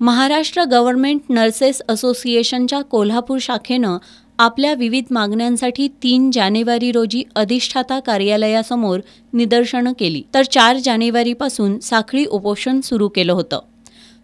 Maharashtra government nurses असोसिएशनच्या कोल्हापूर शाखेनं आपल्या विविध मागण्यांसाठी 3 जानेवारी रोजी अधिष्ठाता कार्यालयासमोर निदर्शनं केली, तर 4 जानेवारीपासून साखळी उपोषण सुरू केलं होतं.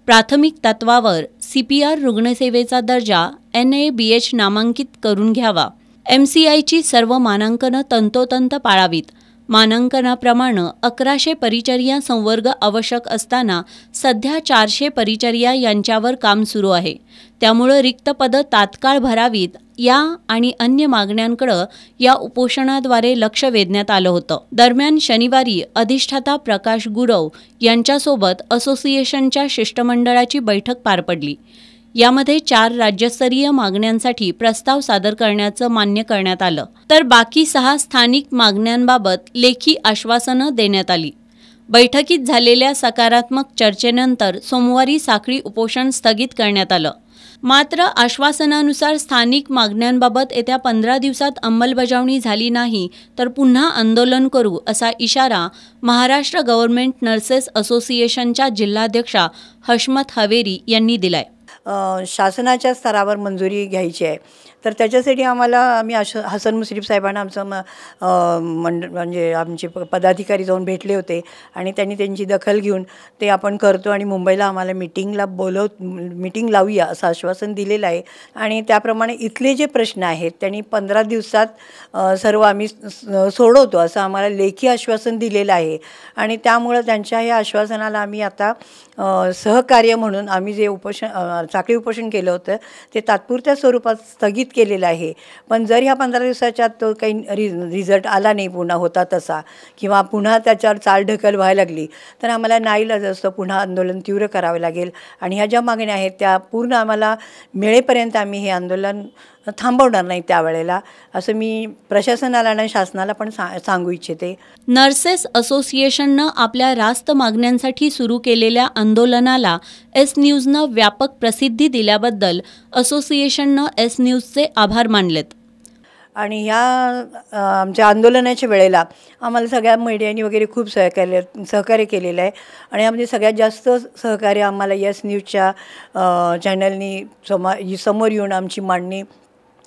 प्राथमिक तत्वावर CPR रुग्णसेवेचा दर्जा NABH नामांकित करून घ्यावा, MCIची सर्व मानांकनं तंतोतंत पाळावीत, मानांकनाप्रमाणे 1100 परिचर्या संवर्ग आवश्यक असताना सध्या 400 परिचर्या यांच्यावर काम सुरू आहे. त्यामुळे रिक्त पदं तात्काळ भरावीत या आणि अन्य मागण्यांकडे या उपोषणाद्वारे लक्ष वेधण्यात आलं होतं. दरम्यान शनिवारी अधिष्ठाता प्रकाश गुरव यांच्यासोबत असोसिएशनच्या शिष्टमंडळाची बैठक पार पडली. यामध्ये 4 राज्यस्तरीय मागण्यांसाठी प्रस्ताव सादर करण्याचं मान्य करण्यात आलं, तर बाकी 6 स्थानिक मागण्यांबाबत लेखी आश्वासनं देण्यात आली. बैठकीत झालेल्या सकारात्मक चर्चेनंतर सोमवारी साखळी उपोषण स्थगित करण्यात आलं. मात्र आश्वासनानुसार स्थानिक मागण्यांबाबत येत्या 15 दिवसात अंमलबजावणी झाली नाही तर पुन्हा आंदोलन करू असा इशारा महाराष्ट्र गव्हर्नमेंट नर्सेस असोसिएशनच्या जिल्हाध्यक्षा हशमत हवेरी यांनी दिलाय. शासनाच्या स्तरावर मंजुरी घ्यायची आहे, तर त्याच्यासाठी आम्ही हसन मुश्रीफ साहेबांना म्हणजे आमचे पदाधिकारी जाऊन भेटले होते आणि त्यांनी त्यांची दखल घेऊन ते आपण करतो आणि मुंबईला आम्हाला मीटिंग लावूया असं आश्वासन दिलेलं आहे. आणि त्याप्रमाणे इथले जे प्रश्न आहेत त्यांनी 15 दिवसात सर्व आम्ही सोडवतो असं आम्हाला लेखी आश्वासन दिलेलं आहे. आणि त्यामुळं त्यांच्या या आश्वासनाला आम्ही आता सहकार्य म्हणून आम्ही जे साखळी उपोषण केलं होतं ते तात्पुरत्या स्वरूपात स्थगित केलेलं आहे. पण जर ह्या 15 दिवसाच्या तो काही रिझल्ट आला नाही पुन्हा होता तसा, किंवा पुन्हा त्याच्यावर चालढकल व्हायला लागली, तर आम्हाला नाईलाज असतं पुन्हा आंदोलन तीव्र करावे लागेल. आणि ह्या ज्या मागण्या आहेत त्या पूर्ण आम्हाला मिळेपर्यंत आम्ही हे आंदोलन थांबवणार नाही त्यावेळेला, असं मी प्रशासनाला आणि शासनाला पण सांगू इच्छिते. नर्सेस असोसिएशननं आपल्या रास्त मागण्यांसाठी सुरू केलेल्या आंदोलनाला एस न्यूजनं व्यापक प्रसिद्धी दिल्याबद्दल असोसिएशननं एस न्यूजचे आभार मानलेत. आणि ह्या आमच्या आंदोलनाच्या वेळेला आम्हाला सगळ्या मीडियानी वगैरे खूप सहकार्य केलेलं आहे. आणि यामध्ये सगळ्यात जास्त सहकार्य आम्हाला एस न्यूजच्या चॅनलनी समोर येऊन आमची मांडणी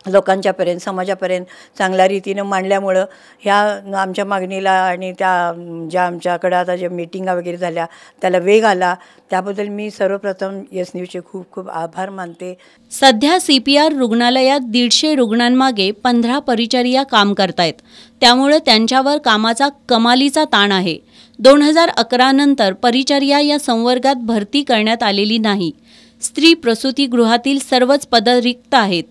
लोकांच्यापर्यंत समाजापर्यंत चांगल्या रीतीनं मांडल्यामुळं ह्या आमच्या मागणीला आणि त्या ज्या आमच्याकडं आता ज्या मीटिंगा वगैरे झाल्या त्याला वेग आला. त्याबद्दल मी सर्वप्रथम एस न्यूजचे खूप खूप आभार मानते. सध्या CPR रुग्णालयात 150 रुग्णांमागे 15 परिचर्या काम करतायत, त्यामुळे त्यांच्यावर कामाचा कमालीचा ताण आहे. 2011 नंतर परिचर्या या संवर्गात भरती करण्यात आलेली नाही. स्त्री प्रसूतीगृहातील सर्वच पदं रिक्त आहेत.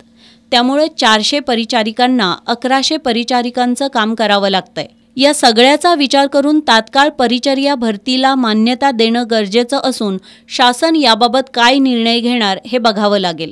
त्यामुळे 400 परिचारिकांना 1100 परिचारिकांचं काम करावं लागतंय. या सगळ्याचा विचार करून तात्काळ परिचर्या भरतीला मान्यता देणं गरजेचं असून शासन याबाबत काय निर्णय घेणार हे बघावं लागेल.